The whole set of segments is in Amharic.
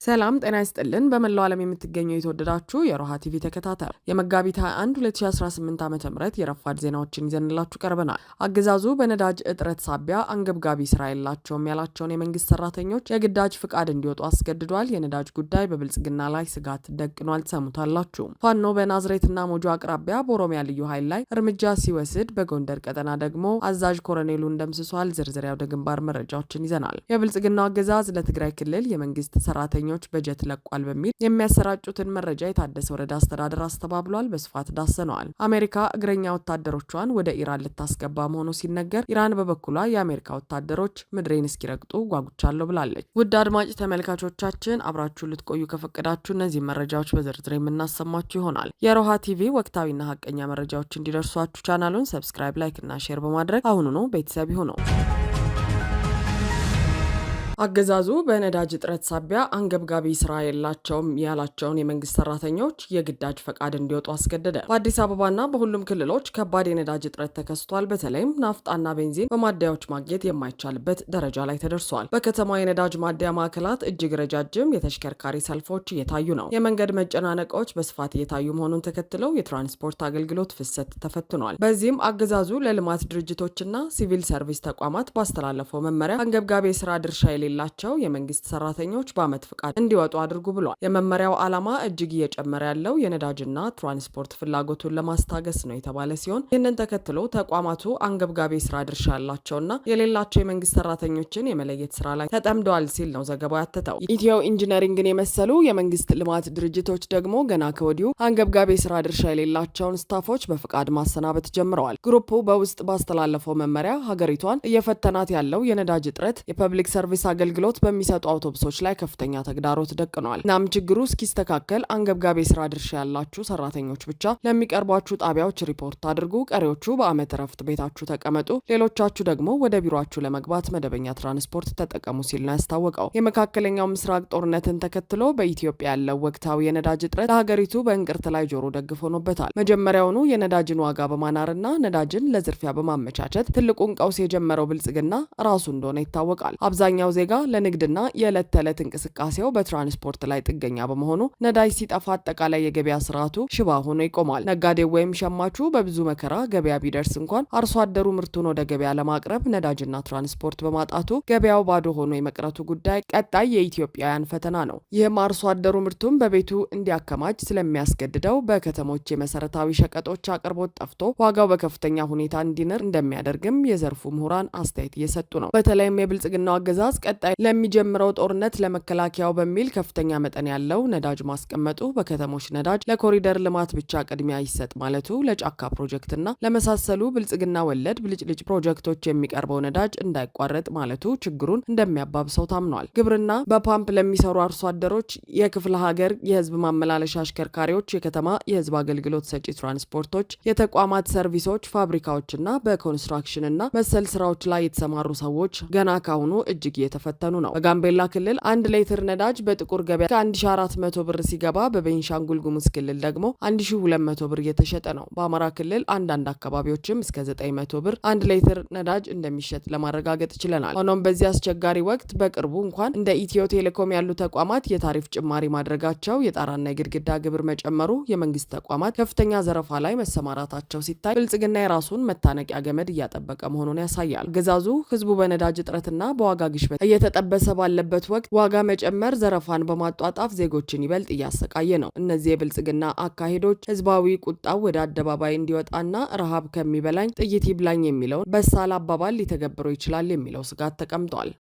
ሰላም ጤና ይስጥልን። በመላው ዓለም የምትገኙ የተወደዳችሁ የሮሃ ቲቪ ተከታታዮች የመጋቢት 21 2018 ዓ.ም የረፋድ ዜናዎችን ይዘንላችሁ ቀርበናል። አገዛዙ በነዳጅ እጥረት ሳቢያ አንገብጋቢ ስራ የላቸውም ያላቸውን የመንግስት ሰራተኞች የግዳጅ ፍቃድ እንዲወጡ አስገድዷል። የነዳጅ ጉዳይ በብልጽግና ላይ ስጋት ደቅኗል። ትሰሙታላችሁ። ፋኖ በናዝሬትና ሞጆ አቅራቢያ በኦሮሚያ ልዩ ኃይል ላይ እርምጃ ሲወስድ፣ በጎንደር ቀጠና ደግሞ አዛዥ ኮሎኔሉን ደምስሷል። ዝርዝር ያወደ ግንባር መረጃዎችን ይዘናል። የብልጽግናው አገዛዝ ለትግራይ ክልል የመንግስት ሰራተኞች በጀት ለቋል በሚል የሚያሰራጩትን መረጃ የታደሰ ወረዳ አስተዳደር አስተባብሏል። በስፋት ዳሰነዋል። አሜሪካ እግረኛ ወታደሮቿን ወደ ኢራን ልታስገባ መሆኑ ሲነገር፣ ኢራን በበኩሏ የአሜሪካ ወታደሮች ምድሬን እስኪረግጡ ጓጉቻለሁ ብላለች። ውድ አድማጭ ተመልካቾቻችን አብራችሁ ልትቆዩ ከፈቀዳችሁ እነዚህ መረጃዎች በዝርዝር የምናሰማችሁ ይሆናል። የሮሃ ቲቪ ወቅታዊና ሀቀኛ መረጃዎች እንዲደርሷችሁ ቻናሉን ሰብስክራይብ፣ ላይክ እና ሼር በማድረግ አሁኑኑ ቤተሰብ ይሁኑ። አገዛዙ በነዳጅ እጥረት ሳቢያ አንገብጋቢ ስራ የላቸውም ያላቸውን የመንግስት ሰራተኞች የግዳጅ ፈቃድ እንዲወጡ አስገደደ። በአዲስ አበባና በሁሉም ክልሎች ከባድ የነዳጅ እጥረት ተከስቷል። በተለይም ናፍጣና ቤንዚን በማደያዎች ማግኘት የማይቻልበት ደረጃ ላይ ተደርሷል። በከተማ የነዳጅ ማደያ ማዕከላት እጅግ ረጃጅም የተሽከርካሪ ሰልፎች እየታዩ ነው። የመንገድ መጨናነቆች በስፋት እየታዩ መሆኑን ተከትለው የትራንስፖርት አገልግሎት ፍሰት ተፈትኗል። በዚህም አገዛዙ ለልማት ድርጅቶችና ሲቪል ሰርቪስ ተቋማት ባስተላለፈው መመሪያ አንገብጋቢ የስራ ድርሻ ሌላቸው የመንግስት ሰራተኞች በአመት ፍቃድ እንዲወጡ አድርጉ ብሏል። የመመሪያው ዓላማ እጅግ እየጨመረ ያለው የነዳጅና ትራንስፖርት ፍላጎቱን ለማስታገስ ነው የተባለ ሲሆን ይህንን ተከትሎ ተቋማቱ አንገብጋቢ ስራ ድርሻ ያላቸውና የሌላቸው የመንግስት ሰራተኞችን የመለየት ስራ ላይ ተጠምደዋል ሲል ነው ዘገባው ያተተው። ኢትዮ ኢንጂነሪንግን የመሰሉ የመንግስት ልማት ድርጅቶች ደግሞ ገና ከወዲሁ አንገብጋቢ ስራ ድርሻ የሌላቸውን ስታፎች በፍቃድ ማሰናበት ጀምረዋል። ግሩፑ በውስጥ ባስተላለፈው መመሪያ ሀገሪቷን እየፈተናት ያለው የነዳጅ እጥረት የፐብሊክ ሰርቪስ አገልግሎት በሚሰጡ አውቶቡሶች ላይ ከፍተኛ ተግዳሮት ደቅኗል። እናም ችግሩ እስኪስተካከል አንገብጋቢ የስራ ድርሻ ያላችሁ ሰራተኞች ብቻ ለሚቀርቧችሁ ጣቢያዎች ሪፖርት አድርጉ፣ ቀሪዎቹ በአመት እረፍት ቤታችሁ ተቀመጡ፣ ሌሎቻችሁ ደግሞ ወደ ቢሮአችሁ ለመግባት መደበኛ ትራንስፖርት ተጠቀሙ ሲል ነው ያስታወቀው። የመካከለኛው ምስራቅ ጦርነትን ተከትሎ በኢትዮጵያ ያለው ወቅታዊ የነዳጅ እጥረት ለሀገሪቱ በእንቅርት ላይ ጆሮ ደግፍ ሆኖበታል። መጀመሪያውኑ የነዳጅን ዋጋ በማናርና ነዳጅን ለዝርፊያ በማመቻቸት ትልቁን ቀውስ የጀመረው ብልጽግና ራሱ እንደሆነ ይታወቃል። አብዛኛው ዜጋ ለንግድና የዕለት ተዕለት እንቅስቃሴው በትራንስፖርት ላይ ጥገኛ በመሆኑ ነዳጅ ሲጠፋ አጠቃላይ የገበያ ስርዓቱ ሽባ ሆኖ ይቆማል። ነጋዴው ወይም ሸማቹ በብዙ መከራ ገበያ ቢደርስ እንኳን አርሶ አደሩ ምርቱን ወደ ገበያ ለማቅረብ ነዳጅና ትራንስፖርት በማጣቱ ገበያው ባዶ ሆኖ የመቅረቱ ጉዳይ ቀጣይ የኢትዮጵያውያን ፈተና ነው። ይህም አርሶ አደሩ ምርቱን በቤቱ እንዲያከማች ስለሚያስገድደው በከተሞች የመሰረታዊ ሸቀጦች አቅርቦት ጠፍቶ ዋጋው በከፍተኛ ሁኔታ እንዲንር እንደሚያደርግም የዘርፉ ምሁራን አስተያየት እየሰጡ ነው። በተለይም የብልጽግናው አገዛዝ ቀጣይ ለሚጀምረው ጦርነት ለመከላከያው በሚል ከፍተኛ መጠን ያለው ነዳጅ ማስቀመጡ፣ በከተሞች ነዳጅ ለኮሪደር ልማት ብቻ ቅድሚያ ይሰጥ ማለቱ፣ ለጫካ ፕሮጀክትና ለመሳሰሉ ብልጽግና ወለድ ብልጭልጭ ፕሮጀክቶች የሚቀርበው ነዳጅ እንዳይቋረጥ ማለቱ ችግሩን እንደሚያባብሰው ታምኗል። ግብርና በፓምፕ ለሚሰሩ አርሶ አደሮች፣ የክፍለ ሀገር የህዝብ ማመላለሻ አሽከርካሪዎች፣ የከተማ የህዝብ አገልግሎት ሰጪ ትራንስፖርቶች፣ የተቋማት ሰርቪሶች፣ ፋብሪካዎችና በኮንስትራክሽንና መሰል ስራዎች ላይ የተሰማሩ ሰዎች ገና ካሁኑ እጅግ እየተፈተኑ ነው። በጋምቤላ ክልል 1 ሊትር ነዳጅ በጥቁር ገበያ ከ1400 ብር ሲገባ በቤንሻንጉል ጉሙዝ ክልል ደግሞ 1200 ብር እየተሸጠ ነው። በአማራ ክልል አንዳንድ አካባቢዎችም እስከ 900 ብር 1 ሊትር ነዳጅ እንደሚሸጥ ለማረጋገጥ ችለናል። ሆኖም በዚህ አስቸጋሪ ወቅት በቅርቡ እንኳን እንደ ኢትዮ ቴሌኮም ያሉ ተቋማት የታሪፍ ጭማሪ ማድረጋቸው፣ የጣራና የግድግዳ ግብር መጨመሩ፣ የመንግስት ተቋማት ከፍተኛ ዘረፋ ላይ መሰማራታቸው ሲታይ ብልጽግና የራሱን መታነቂያ ገመድ እያጠበቀ መሆኑን ያሳያል። አገዛዙ ህዝቡ በነዳጅ እጥረትና በዋጋ ግሽበት እየተጠበሰ ባለበት ወቅት ዋጋ መጨመር ዘረፋን በማጧጣፍ ዜጎችን ይበልጥ እያሰቃየ ነው። እነዚህ የብልጽግና አካሄዶች ህዝባዊ ቁጣው ወደ አደባባይ እንዲወጣና ረሃብ ከሚበላኝ ጥይት ይብላኝ የሚለውን በሳል አባባል ሊተገብረው ይችላል የሚለው ስጋት ተቀምጧል።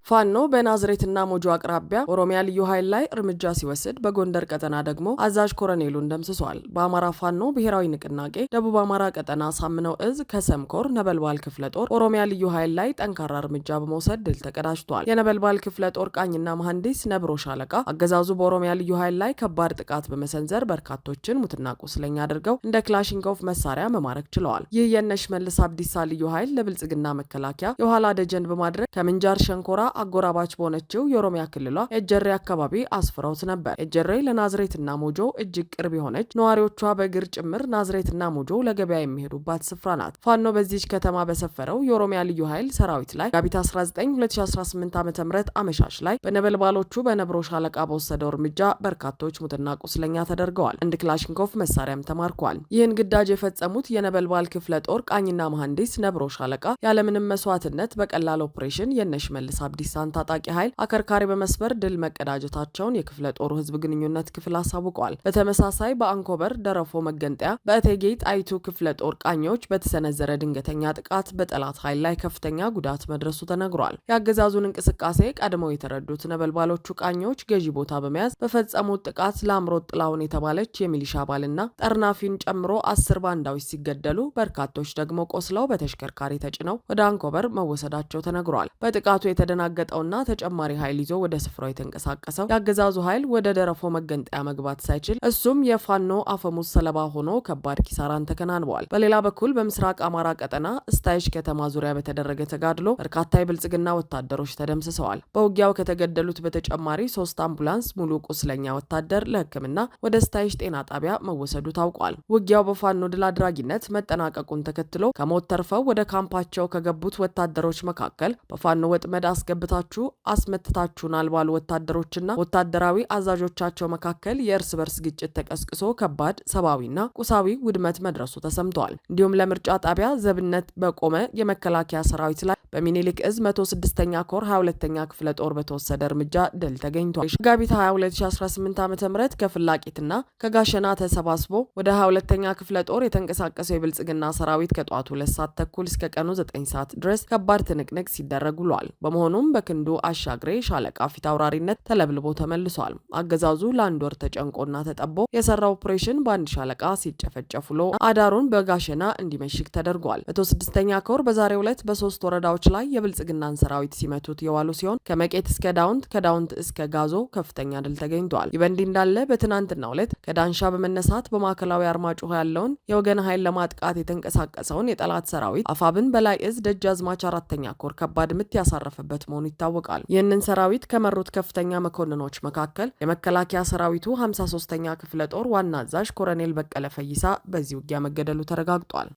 ፋኖ በናዝሬትና ሞጆ አቅራቢያ ኦሮሚያ ልዩ ኃይል ላይ እርምጃ ሲወስድ፣ በጎንደር ቀጠና ደግሞ አዛዥ ኮሎኔሉን ደምስሷል። በአማራ ፋኖ ብሔራዊ ንቅናቄ ደቡብ አማራ ቀጠና ሳምነው እዝ ከሰምኮር ነበልባል ክፍለ ጦር ኦሮሚያ ልዩ ኃይል ላይ ጠንካራ እርምጃ በመውሰድ ድል ተቀዳጅቷል። የነበልባል ክፍለ ጦር ቃኝና መሐንዲስ ነብሮ ሻለቃ አገዛዙ በኦሮሚያ ልዩ ኃይል ላይ ከባድ ጥቃት በመሰንዘር በርካቶችን ሙትና ቁስለኛ አድርገው እንደ ክላሽንኮቭ መሳሪያ መማረክ ችለዋል። ይህ የነሽ መልስ አብዲሳ ልዩ ኃይል ለብልጽግና መከላከያ የኋላ ደጀን በማድረግ ከምንጃር ሸንኮራ አጎራባች በሆነችው የኦሮሚያ ክልሏ ኤጀሬ አካባቢ አስፍረውት ነበር። ኤጀሬ ለናዝሬትና ሞጆ እጅግ ቅርብ የሆነች ነዋሪዎቿ በእግር ጭምር ናዝሬትና ሞጆ ለገበያ የሚሄዱባት ስፍራ ናት። ፋኖ በዚች ከተማ በሰፈረው የኦሮሚያ ልዩ ኃይል ሰራዊት ላይ መጋቢት 19 2018 ዓ.ም አመሻሽ ላይ በነበልባሎቹ በነብሮ ሻለቃ በወሰደው እርምጃ በርካቶች ሙትና ቁስለኛ ተደርገዋል። አንድ ክላሽንኮቭ መሳሪያም ተማርኳል። ይህን ግዳጅ የፈጸሙት የነበልባል ክፍለ ጦር ቃኝና መሐንዲስ ነብሮ ሻለቃ ያለምንም መስዋዕትነት በቀላል ኦፕሬሽን የሽመልስ አብዲሳን ታጣቂ ኃይል አከርካሪ በመስበር ድል መቀዳጀታቸውን የክፍለ ጦሩ ህዝብ ግንኙነት ክፍል አሳውቀዋል። በተመሳሳይ በአንኮበር ደረፎ መገንጠያ በእቴጌ ጣይቱ ክፍለ ጦር ቃኞች በተሰነዘረ ድንገተኛ ጥቃት በጠላት ኃይል ላይ ከፍተኛ ጉዳት መድረሱ ተነግሯል። የአገዛዙን እንቅስቃሴ ቀድመው የተረዱት ነበልባሎቹ ቃኞች ገዢ ቦታ በመያዝ በፈጸሙት ጥቃት ለአምሮት ጥላውን የተባለች የሚሊሻ አባልና ጠርናፊን ጨምሮ 10 ባንዳዎች ሲገደሉ በርካቶች ደግሞ ቆስለው በተሽከርካሪ ተጭነው ወደ አንኮበር መወሰዳቸው ተነግሯል። በጥቃቱ የተደናገጠውና ተጨማሪ ኃይል ይዞ ወደ ስፍራው የተንቀሳቀሰው የአገዛዙ ኃይል ወደ ደረፎ መገንጠያ መግባት ሳይችል እሱም የፋኖ አፈሙዝ ሰለባ ሆኖ ከባድ ኪሳራን ተከናንበዋል። በሌላ በኩል በምስራቅ አማራ ቀጠና እስታይሽ ከተማ ዙሪያ በተደረገ ተጋድሎ በርካታ የብልጽግና ወታደሮች ተደምስሰዋል። በውጊያው ከተገደሉት በተጨማሪ 3 አምቡላንስ ሙሉ ቁስለኛ ወታደር ለሕክምና ወደ እስታይሽ ጤና ጣቢያ መወሰዱ ታውቋል። ውጊያው በፋኖ ድል አድራጊነት መጠናቀቁን ተከትሎ ከሞት ተርፈው ወደ ካምፓቸው ከገቡት ወታደሮች መካከል በፋኖ ወጥመድ አስገብታችሁ አስመትታችሁናል ባሉ ወታደሮችና ወታደራዊ አዛዦቻቸው መካከል የእርስ በርስ ግጭት ተቀስቅሶ ከባድ ሰብአዊና ቁሳዊ ውድመት መድረሱ ተሰምተዋል። እንዲሁም ለምርጫ ጣቢያ ዘብነት በቆመ የመከላከያ ሰራዊት ላይ በሚኒሊክ እዝ 106ኛ ኮር 22ኛ ክፍለ ጦር በተወሰደ እርምጃ ድል ተገኝቷል። መጋቢት 22 2018 ዓ.ም ከፍላቂትና ከጋሸና ተሰባስቦ ወደ 22ኛ ክፍለ ጦር የተንቀሳቀሰው የብልጽግና ሰራዊት ከጧቱ 2 ሰዓት ተኩል እስከ ቀኑ 9 ሰዓት ድረስ ከባድ ትንቅንቅ ሲደረግ ውሏል። በመሆኑም በክንዱ አሻግሬ ሻለቃ ፊት አውራሪነት ተለብልቦ ተመልሷል። አገዛዙ ለአንድ ወር ተጨንቆና ተጠቦ የሰራው ኦፕሬሽን በአንድ ሻለቃ ሲጨፈጨፍ ውሎ አዳሩን በጋሸና እንዲመሽግ ተደርጓል። 106ኛ ኮር በዛሬው ዕለት በ3 ወረዳዎች ላይ የብልጽግናን ሰራዊት ሲመቱት የዋሉ ሲሆን ከመቄት እስከ ዳውንት ከዳውንት እስከ ጋዞ ከፍተኛ ድል ተገኝቷል። ይህ በእንዲህ እንዳለ በትናንትናው ዕለት ከዳንሻ በመነሳት በማዕከላዊ አርማጭሆ ያለውን የወገን ኃይል ለማጥቃት የተንቀሳቀሰውን የጠላት ሰራዊት አፋብን በላይ እዝ ደጃዝማች 4ኛ ኮር ከባድ ምት ያሳረፈበት መሆኑ ይታወቃል። ይህንን ሰራዊት ከመሩት ከፍተኛ መኮንኖች መካከል የመከላከያ ሰራዊቱ 53ኛ ክፍለ ጦር ዋና አዛዥ ኮሎኔል በቀለ ፈይሳ በዚህ ውጊያ መገደሉ ተረጋግጧል።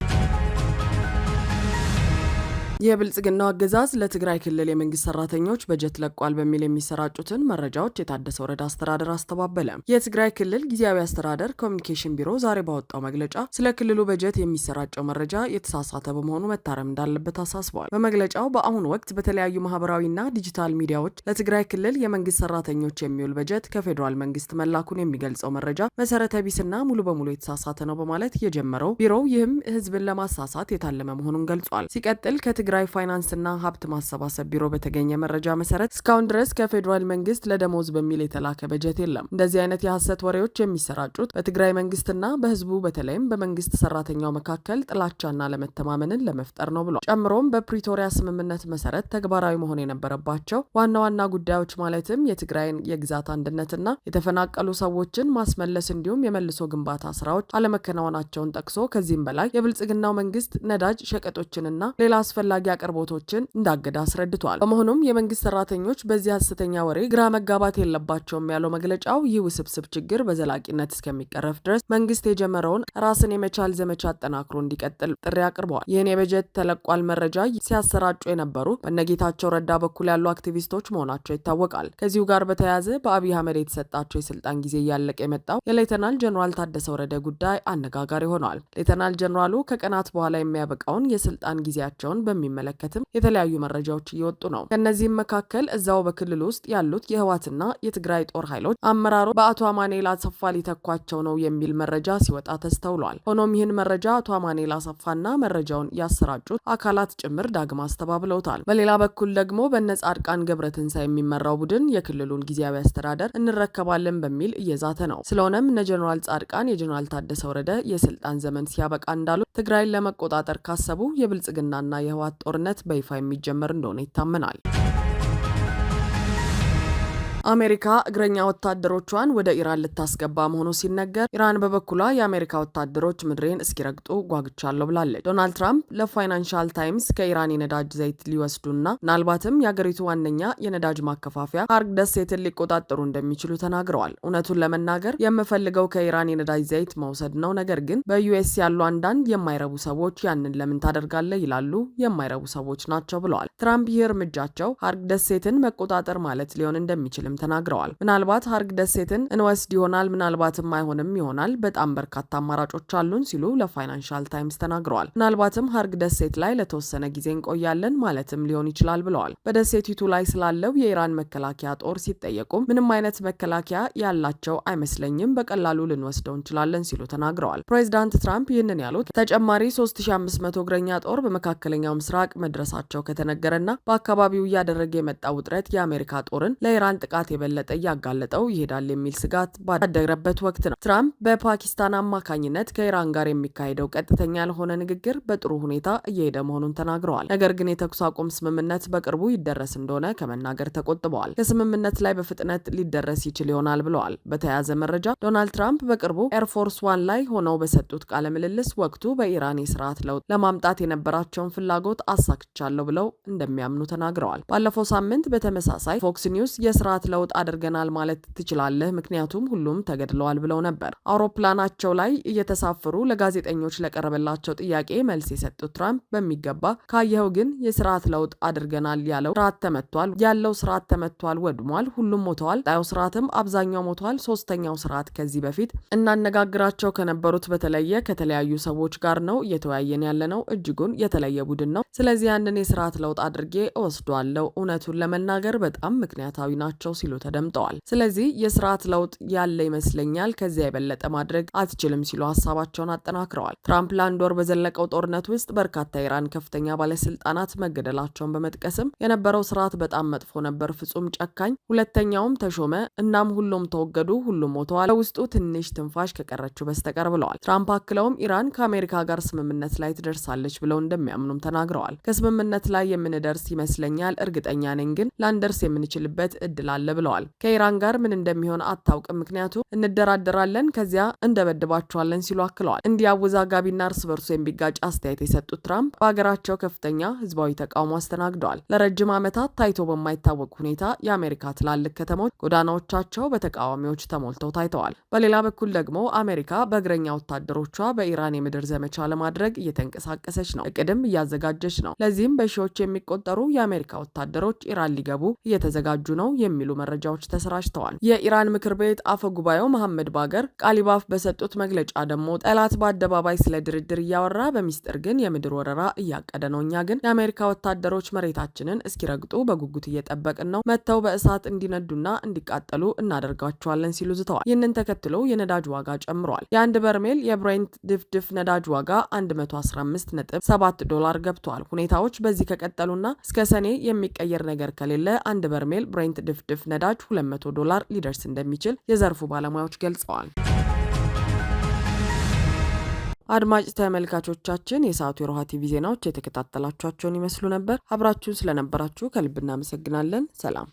የብልጽግናው አገዛዝ ለትግራይ ክልል የመንግስት ሰራተኞች በጀት ለቋል በሚል የሚሰራጩትን መረጃዎች የታደሰ ወረዳ አስተዳደር አስተባበለ። የትግራይ ክልል ጊዜያዊ አስተዳደር ኮሚኒኬሽን ቢሮ ዛሬ ባወጣው መግለጫ ስለ ክልሉ በጀት የሚሰራጨው መረጃ የተሳሳተ በመሆኑ መታረም እንዳለበት አሳስቧል። በመግለጫው በአሁኑ ወቅት በተለያዩ ማህበራዊና ዲጂታል ሚዲያዎች ለትግራይ ክልል የመንግስት ሰራተኞች የሚውል በጀት ከፌዴራል መንግስት መላኩን የሚገልጸው መረጃ መሰረተ ቢስና ሙሉ በሙሉ የተሳሳተ ነው በማለት የጀመረው ቢሮው ይህም ህዝብን ለማሳሳት የታለመ መሆኑን ገልጿል። ሲቀጥል ትግራይ ፋይናንስና ሀብት ማሰባሰብ ቢሮ በተገኘ መረጃ መሰረት እስካሁን ድረስ ከፌዴራል መንግስት ለደሞዝ በሚል የተላከ በጀት የለም። እንደዚህ አይነት የሐሰት ወሬዎች የሚሰራጩት በትግራይ መንግስትና በህዝቡ በተለይም በመንግስት ሰራተኛው መካከል ጥላቻና ለመተማመንን ለመፍጠር ነው ብሏል። ጨምሮም በፕሪቶሪያ ስምምነት መሰረት ተግባራዊ መሆን የነበረባቸው ዋና ዋና ጉዳዮች ማለትም የትግራይን የግዛት አንድነትና የተፈናቀሉ ሰዎችን ማስመለስ እንዲሁም የመልሶ ግንባታ ስራዎች አለመከናወናቸውን ጠቅሶ ከዚህም በላይ የብልጽግናው መንግስት ነዳጅ፣ ሸቀጦችንና ሌላ አስፈላጊ አቅርቦቶችን እንዳገዳ አስረድቷል። በመሆኑም የመንግስት ሰራተኞች በዚህ ሐሰተኛ ወሬ ግራ መጋባት የለባቸውም ያለው መግለጫው ይህ ውስብስብ ችግር በዘላቂነት እስከሚቀረፍ ድረስ መንግስት የጀመረውን ራስን የመቻል ዘመቻ አጠናክሮ እንዲቀጥል ጥሪ አቅርበዋል። ይህን የበጀት ተለቋል መረጃ ሲያሰራጩ የነበሩ በነጌታቸው ረዳ በኩል ያሉ አክቲቪስቶች መሆናቸው ይታወቃል። ከዚሁ ጋር በተያያዘ በአብይ አህመድ የተሰጣቸው የስልጣን ጊዜ እያለቀ የመጣው የሌተናል ጀነራል ታደሰ ወረደ ጉዳይ አነጋጋሪ ሆኗል። ሌተናል ጀነራሉ ከቀናት በኋላ የሚያበቃውን የስልጣን ጊዜያቸውን በሚመለከትም የተለያዩ መረጃዎች እየወጡ ነው። ከነዚህም መካከል እዛው በክልል ውስጥ ያሉት የህወሓትና የትግራይ ጦር ኃይሎች አመራሮች በአቶ አማኑኤል አሰፋ ሊተኳቸው ነው የሚል መረጃ ሲወጣ ተስተውሏል። ሆኖም ይህን መረጃ አቶ አማኑኤል አሰፋና መረጃውን ያሰራጩት አካላት ጭምር ዳግም አስተባብለውታል። በሌላ በኩል ደግሞ በነጻድቃን ገብረትንሳኤ የሚመራው ቡድን የክልሉን ጊዜያዊ አስተዳደር እንረከባለን በሚል እየዛተ ነው። ስለሆነም እነ ጀነራል ጻድቃን የጀነራል ታደሰ ወረደ የስልጣን ዘመን ሲያበቃ እንዳሉ ትግራይን ለመቆጣጠር ካሰቡ የብልጽግናና የህወሓት ጦርነት በይፋ የሚጀመር እንደሆነ ይታመናል። አሜሪካ እግረኛ ወታደሮቿን ወደ ኢራን ልታስገባ መሆኑ ሲነገር፣ ኢራን በበኩሏ የአሜሪካ ወታደሮች ምድሬን እስኪረግጡ ጓግቻለሁ ብላለች። ዶናልድ ትራምፕ ለፋይናንሻል ታይምስ ከኢራን የነዳጅ ዘይት ሊወስዱና ምናልባትም የአገሪቱ ዋነኛ የነዳጅ ማከፋፈያ ሃርግ ደሴትን ሊቆጣጠሩ እንደሚችሉ ተናግረዋል። እውነቱን ለመናገር የምፈልገው ከኢራን የነዳጅ ዘይት መውሰድ ነው፣ ነገር ግን በዩኤስ ያሉ አንዳንድ የማይረቡ ሰዎች ያንን ለምን ታደርጋለህ ይላሉ። የማይረቡ ሰዎች ናቸው ብለዋል። ትራምፕ ይህ እርምጃቸው ሃርግ ደሴትን መቆጣጠር ማለት ሊሆን እንደሚችል ተናግረዋል። ምናልባት ሃርግ ደሴትን እንወስድ ይሆናል፣ ምናልባትም አይሆንም ይሆናል። በጣም በርካታ አማራጮች አሉን ሲሉ ለፋይናንሻል ታይምስ ተናግረዋል። ምናልባትም ሃርግ ደሴት ላይ ለተወሰነ ጊዜ እንቆያለን ማለትም ሊሆን ይችላል ብለዋል። በደሴቲቱ ላይ ስላለው የኢራን መከላከያ ጦር ሲጠየቁም ምንም አይነት መከላከያ ያላቸው አይመስለኝም፣ በቀላሉ ልንወስደው እንችላለን ሲሉ ተናግረዋል። ፕሬዚዳንት ትራምፕ ይህንን ያሉት ተጨማሪ 3500 እግረኛ ጦር በመካከለኛው ምስራቅ መድረሳቸው ከተነገረና በአካባቢው እያደረገ የመጣው ውጥረት የአሜሪካ ጦርን ለኢራን ጥቃት የበለጠ እያጋለጠው ይሄዳል የሚል ስጋት ባደረበት ወቅት ነው። ትራምፕ በፓኪስታን አማካኝነት ከኢራን ጋር የሚካሄደው ቀጥተኛ ያልሆነ ንግግር በጥሩ ሁኔታ እየሄደ መሆኑን ተናግረዋል። ነገር ግን የተኩስ አቁም ስምምነት በቅርቡ ይደረስ እንደሆነ ከመናገር ተቆጥበዋል። ከስምምነት ላይ በፍጥነት ሊደረስ ይችል ይሆናል ብለዋል። በተያያዘ መረጃ ዶናልድ ትራምፕ በቅርቡ ኤርፎርስ ዋን ላይ ሆነው በሰጡት ቃለ ምልልስ ወቅቱ በኢራን የስርዓት ለውጥ ለማምጣት የነበራቸውን ፍላጎት አሳክቻለሁ ብለው እንደሚያምኑ ተናግረዋል። ባለፈው ሳምንት በተመሳሳይ ፎክስ ኒውስ የስርዓት ለውጥ አድርገናል ማለት ትችላለህ፣ ምክንያቱም ሁሉም ተገድለዋል ብለው ነበር። አውሮፕላናቸው ላይ እየተሳፈሩ ለጋዜጠኞች ለቀረበላቸው ጥያቄ መልስ የሰጡት ትራምፕ በሚገባ ካየኸው ግን የስርዓት ለውጥ አድርገናል ያለው ስርዓት ተመቷል፣ ወድሟል፣ ሁሉም ሞተዋል፣ ጣዩ ስርዓትም አብዛኛው ሞተዋል። ሶስተኛው ስርዓት ከዚህ በፊት እናነጋግራቸው ከነበሩት በተለየ ከተለያዩ ሰዎች ጋር ነው እየተወያየን ያለነው፣ እጅጉን የተለየ ቡድን ነው። ስለዚህ ያንን የስርዓት ለውጥ አድርጌ እወስዷለሁ። እውነቱን ለመናገር በጣም ምክንያታዊ ናቸው ሲሉ ተደምጠዋል። ስለዚህ የስርዓት ለውጥ ያለ ይመስለኛል፣ ከዚያ የበለጠ ማድረግ አትችልም ሲሉ ሀሳባቸውን አጠናክረዋል። ትራምፕ ለአንድ ወር በዘለቀው ጦርነት ውስጥ በርካታ የኢራን ከፍተኛ ባለስልጣናት መገደላቸውን በመጥቀስም የነበረው ስርዓት በጣም መጥፎ ነበር፣ ፍጹም ጨካኝ፣ ሁለተኛውም ተሾመ፣ እናም ሁሉም ተወገዱ፣ ሁሉም ሞተዋል፣ በውስጡ ትንሽ ትንፋሽ ከቀረችው በስተቀር ብለዋል። ትራምፕ አክለውም ኢራን ከአሜሪካ ጋር ስምምነት ላይ ትደርሳለች ብለው እንደሚያምኑም ተናግረዋል። ከስምምነት ላይ የምንደርስ ይመስለኛል፣ እርግጠኛ ነኝ ግን ላንደርስ የምንችልበት እድል አለ ብለዋል። ከኢራን ጋር ምን እንደሚሆን አታውቅም፣ ምክንያቱም እንደራደራለን፣ ከዚያ እንደበድባቸዋለን ሲሉ አክለዋል። እንዲህ አወዛጋቢና እርስ በርሱ የሚጋጭ አስተያየት የሰጡት ትራምፕ በሀገራቸው ከፍተኛ ህዝባዊ ተቃውሞ አስተናግደዋል። ለረጅም ዓመታት ታይቶ በማይታወቅ ሁኔታ የአሜሪካ ትላልቅ ከተሞች ጎዳናዎቻቸው በተቃዋሚዎች ተሞልተው ታይተዋል። በሌላ በኩል ደግሞ አሜሪካ በእግረኛ ወታደሮቿ በኢራን የምድር ዘመቻ ለማድረግ እየተንቀሳቀሰች ነው፣ እቅድም እያዘጋጀች ነው። ለዚህም በሺዎች የሚቆጠሩ የአሜሪካ ወታደሮች ኢራን ሊገቡ እየተዘጋጁ ነው የሚሉ መረጃዎች ተሰራጭተዋል። የኢራን ምክር ቤት አፈ ጉባኤው መሐመድ ባገር ቃሊባፍ በሰጡት መግለጫ ደግሞ ጠላት በአደባባይ ስለ ድርድር እያወራ በሚስጥር ግን የምድር ወረራ እያቀደ ነው። እኛ ግን የአሜሪካ ወታደሮች መሬታችንን እስኪረግጡ በጉጉት እየጠበቅን ነው። መጥተው በእሳት እንዲነዱና እንዲቃጠሉ እናደርጋቸዋለን ሲሉ ዝተዋል። ይህንን ተከትሎ የነዳጅ ዋጋ ጨምሯል። የአንድ በርሜል የብሬንት ድፍድፍ ነዳጅ ዋጋ $115.7 ገብቷል። ሁኔታዎች በዚህ ከቀጠሉና እስከ ሰኔ የሚቀየር ነገር ከሌለ አንድ በርሜል ብሬንት ድፍድፍ ነዳጅ $200 ሊደርስ እንደሚችል የዘርፉ ባለሙያዎች ገልጸዋል። አድማጭ ተመልካቾቻችን የሰዓቱ የሮሃ ቲቪ ዜናዎች የተከታተላችኋቸውን ይመስሉ ነበር። አብራችሁን ስለነበራችሁ ከልብ እናመሰግናለን። ሰላም።